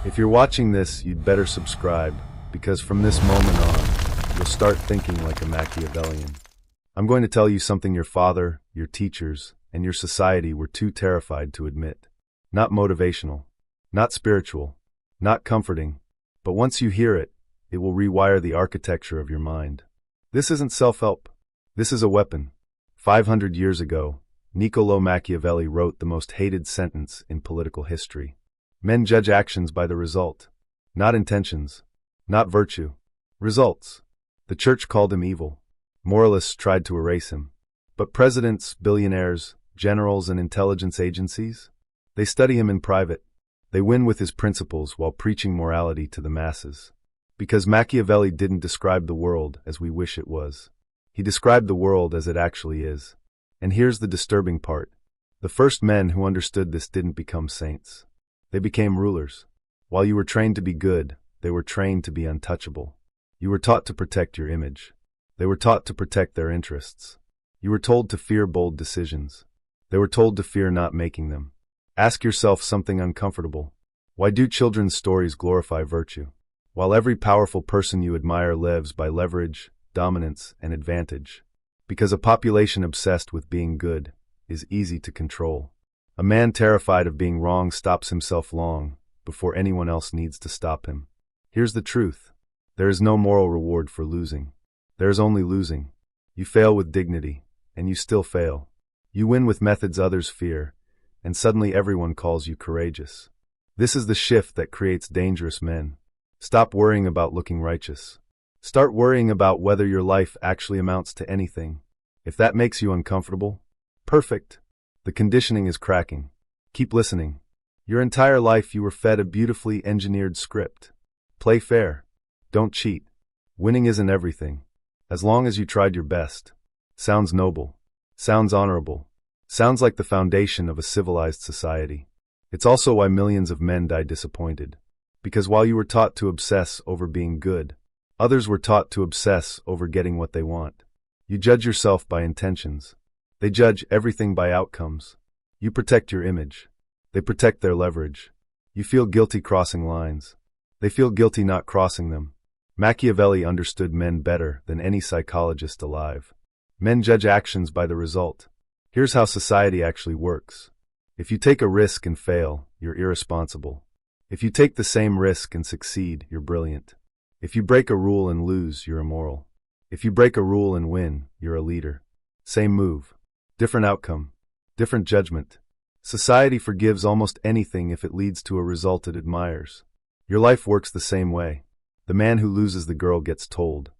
If you're watching this, you'd better subscribe, because from this moment on, you'll start thinking like a Machiavellian. I'm going to tell you something your father, your teachers, and your society were too terrified to admit. Not motivational, not spiritual, not comforting, but once you hear it, it will rewire the architecture of your mind. This isn't self-help. This is a weapon. 500 years ago, Niccolò Machiavelli wrote the most hated sentence in political history. Men judge actions by the result, not intentions, not virtue. Results. The church called him evil. Moralists tried to erase him. But presidents, billionaires, generals, and intelligence agencies? They study him in private. They win with his principles while preaching morality to the masses. Because Machiavelli didn't describe the world as we wish it was. He described the world as it actually is. And here's the disturbing part. The first men who understood this didn't become saints. They became rulers. While you were trained to be good, they were trained to be untouchable. You were taught to protect your image. They were taught to protect their interests. You were told to fear bold decisions. They were told to fear not making them. Ask yourself something uncomfortable. Why do children's stories glorify virtue? While every powerful person you admire lives by leverage, dominance, and advantage. Because a population obsessed with being good is easy to control. A man terrified of being wrong stops himself long before anyone else needs to stop him. Here's the truth. There is no moral reward for losing. There is only losing. You fail with dignity, and you still fail. You win with methods others fear, and suddenly everyone calls you courageous. This is the shift that creates dangerous men. Stop worrying about looking righteous. Start worrying about whether your life actually amounts to anything. If that makes you uncomfortable, perfect. The conditioning is cracking. Keep listening. Your entire life you were fed a beautifully engineered script. Play fair. Don't cheat. Winning isn't everything. As long as you tried your best. Sounds noble. Sounds honorable. Sounds like the foundation of a civilized society. It's also why millions of men die disappointed. Because while you were taught to obsess over being good, others were taught to obsess over getting what they want. You judge yourself by intentions. They judge everything by outcomes. You protect your image. They protect their leverage. You feel guilty crossing lines. They feel guilty not crossing them. Machiavelli understood men better than any psychologist alive. Men judge actions by the result. Here's how society actually works. If you take a risk and fail, you're irresponsible. If you take the same risk and succeed, you're brilliant. If you break a rule and lose, you're immoral. If you break a rule and win, you're a leader. Same move. Different outcome. Different judgment. Society forgives almost anything if it leads to a result it admires. Your life works the same way. The man who loses the girl gets told,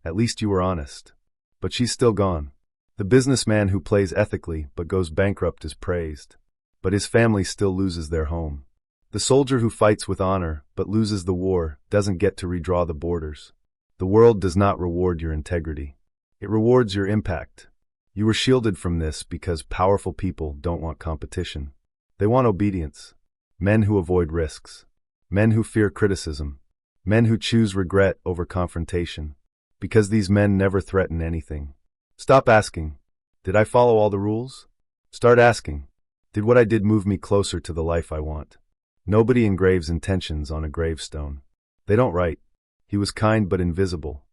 "At least you were honest." But she's still gone. The businessman who plays ethically but goes bankrupt is praised. But his family still loses their home. The soldier who fights with honor but loses the war doesn't get to redraw the borders. The world does not reward your integrity. It rewards your impact. You were shielded from this because powerful people don't want competition. They want obedience. Men who avoid risks. Men who fear criticism. Men who choose regret over confrontation. Because these men never threaten anything. Stop asking, "Did I follow all the rules?" Start asking, "Did what I did move me closer to the life I want?" Nobody engraves intentions on a gravestone. They don't write, "He was kind but invisible."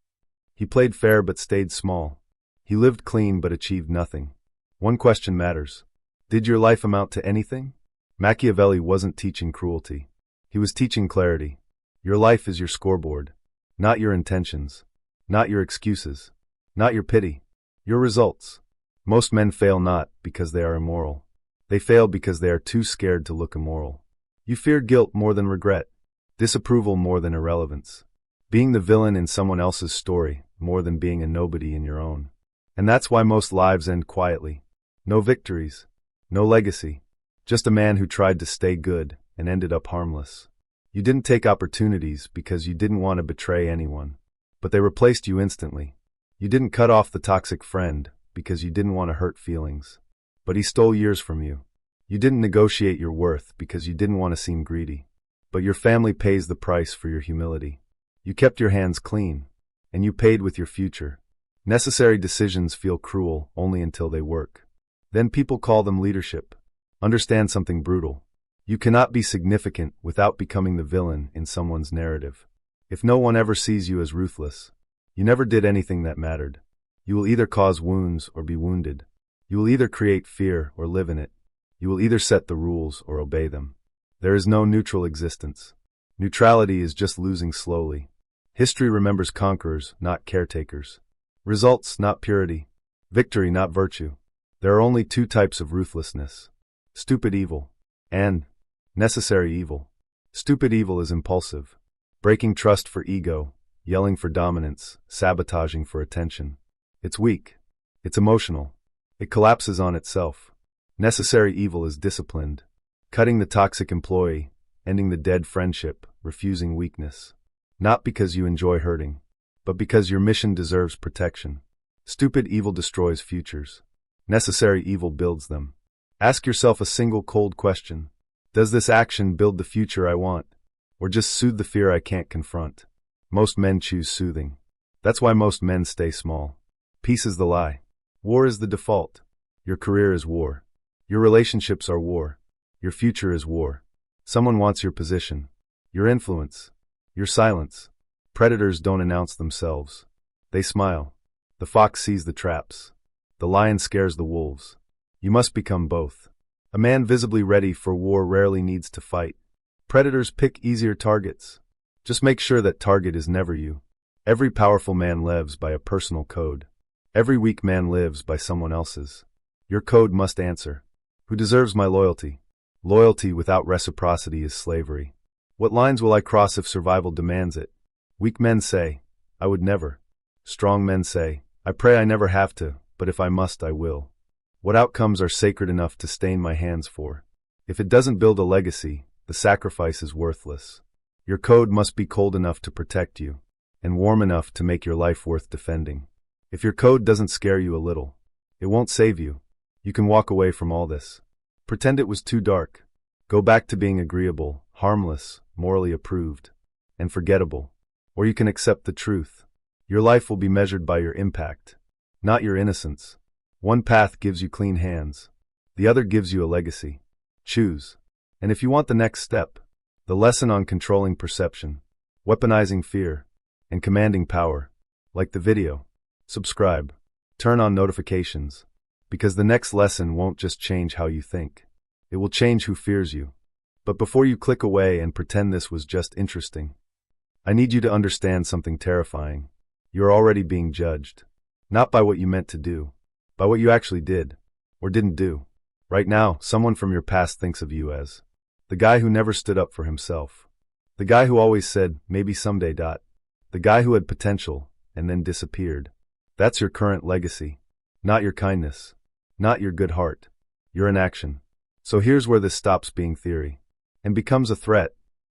He played fair but stayed small. He lived clean but achieved nothing. One question matters. Did your life amount to anything? Machiavelli wasn't teaching cruelty. He was teaching clarity. Your life is your scoreboard. Not your intentions. Not your excuses. Not your pity. Your results. Most men fail not because they are immoral. They fail because they are too scared to look immoral. You fear guilt more than regret, disapproval more than irrelevance, being the villain in someone else's story more than being a nobody in your own. And that's why most lives end quietly. No victories, no legacy, just a man who tried to stay good and ended up harmless. You didn't take opportunities because you didn't want to betray anyone, but they replaced you instantly. You didn't cut off the toxic friend because you didn't want to hurt feelings, but he stole years from you. You didn't negotiate your worth because you didn't want to seem greedy, but your family pays the price for your humility. You kept your hands clean, and you paid with your future. Necessary decisions feel cruel only until they work. Then people call them leadership. Understand something brutal. You cannot be significant without becoming the villain in someone's narrative. If no one ever sees you as ruthless, you never did anything that mattered. You will either cause wounds or be wounded. You will either create fear or live in it. You will either set the rules or obey them. There is no neutral existence. Neutrality is just losing slowly. History remembers conquerors, not caretakers. Results, not purity. Victory, not virtue. There are only two types of ruthlessness: stupid evil and necessary evil. Stupid evil is impulsive, breaking trust for ego, yelling for dominance, sabotaging for attention. It's weak. It's emotional. It collapses on itself. Necessary evil is disciplined, cutting the toxic employee, ending the dead friendship, refusing weakness. Not because you enjoy hurting, but because your mission deserves protection. Stupid evil destroys futures. Necessary evil builds them. Ask yourself a single cold question. Does this action build the future I want, or just soothe the fear I can't confront? Most men choose soothing. That's why most men stay small. Peace is the lie. War is the default. Your career is war. Your relationships are war. Your future is war. Someone wants your position, your influence, your silence. Predators don't announce themselves. They smile. The fox sees the traps. The lion scares the wolves. You must become both. A man visibly ready for war rarely needs to fight. Predators pick easier targets. Just make sure that target is never you. Every powerful man lives by a personal code. Every weak man lives by someone else's. Your code must answer. Who deserves my loyalty? Loyalty without reciprocity is slavery. What lines will I cross if survival demands it? Weak men say, I would never. Strong men say, I pray I never have to, but if I must, I will. What outcomes are sacred enough to stain my hands for? If it doesn't build a legacy, the sacrifice is worthless. Your code must be cold enough to protect you, and warm enough to make your life worth defending. If your code doesn't scare you a little, it won't save you. You can walk away from all this. Pretend it was too dark. Go back to being agreeable, harmless, morally approved, and forgettable. Or you can accept the truth. Your life will be measured by your impact, not your innocence. One path gives you clean hands. The other gives you a legacy. Choose. And if you want the next step, the lesson on controlling perception, weaponizing fear, and commanding power, like the video, subscribe, turn on notifications, because the next lesson won't just change how you think. It will change who fears you. But before you click away and pretend this was just interesting, I need you to understand something terrifying. You're already being judged. Not by what you meant to do, by what you actually did, or didn't do. Right now, someone from your past thinks of you as the guy who never stood up for himself. The guy who always said, maybe someday. The guy who had potential, and then disappeared. That's your current legacy. Not your kindness. Not your good heart. Your inaction. So here's where this stops being theory and becomes a threat.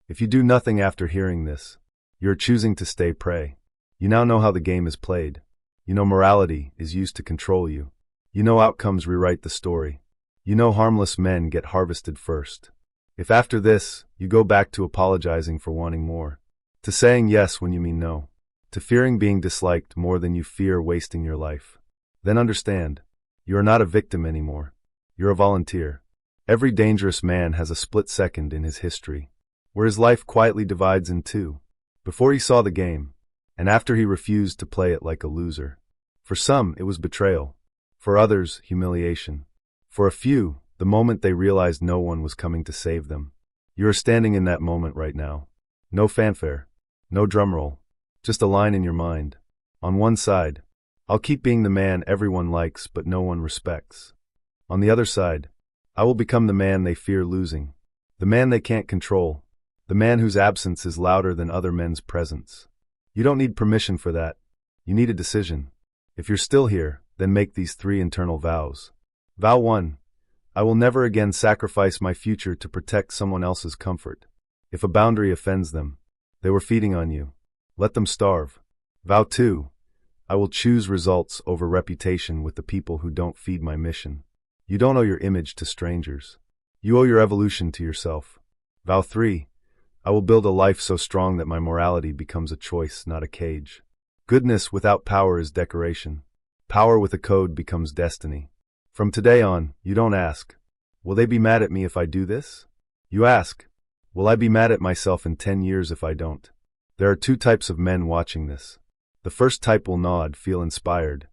If you do nothing after hearing this, you're choosing to stay prey. You now know how the game is played. You know morality is used to control you. You know outcomes rewrite the story. You know harmless men get harvested first. If after this, you go back to apologizing for wanting more, to saying yes when you mean no, to fearing being disliked more than you fear wasting your life, then understand, you are not a victim anymore. You're a volunteer. Every dangerous man has a split second in his history, where his life quietly divides in two, before he saw the game, and after he refused to play it like a loser. For some, it was betrayal. For others, humiliation. For a few, the moment they realized no one was coming to save them. You are standing in that moment right now. No fanfare. No drumroll. Just a line in your mind. On one side, I'll keep being the man everyone likes but no one respects. On the other side, I will become the man they fear losing. The man they can't control. The man whose absence is louder than other men's presence. You don't need permission for that. You need a decision. If you're still here, then make these 3 internal vows. Vow 1. I will never again sacrifice my future to protect someone else's comfort. If a boundary offends them, they were feeding on you. Let them starve. Vow 2. I will choose results over reputation with the people who don't feed my mission. You don't owe your image to strangers. You owe your evolution to yourself. Vow 3. I will build a life so strong that my morality becomes a choice, not a cage. Goodness without power is decoration. Power with a code becomes destiny. From today on, you don't ask, will they be mad at me if I do this? You ask, will I be mad at myself in 10 years if I don't? There are two types of men watching this. The first type will nod, feel inspired,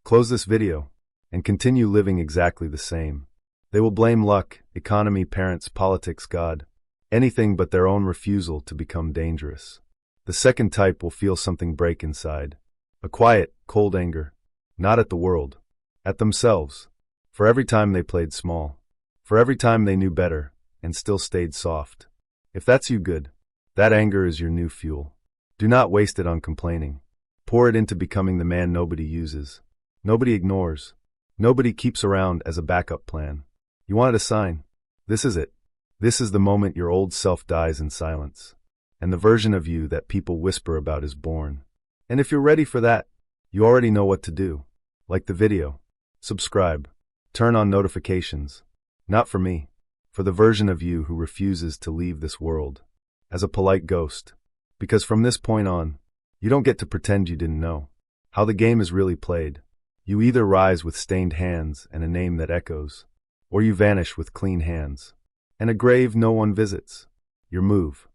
close this video, and continue living exactly the same. They will blame luck, economy, parents, politics, God, anything but their own refusal to become dangerous. The second type will feel something break inside. A quiet, cold anger. Not at the world. At themselves. For every time they played small. For every time they knew better, and still stayed soft. If that's you, good. That anger is your new fuel. Do not waste it on complaining. Pour it into becoming the man nobody uses. Nobody ignores. Nobody keeps around as a backup plan. You wanted a sign? This is it. This is the moment your old self dies in silence. And the version of you that people whisper about is born. And if you're ready for that, you already know what to do. Like the video. Subscribe. Turn on notifications. Not for me. For the version of you who refuses to leave this world. As a polite ghost. Because from this point on, you don't get to pretend you didn't know how the game is really played. You either rise with stained hands and a name that echoes, or you vanish with clean hands and a grave no one visits. Your move.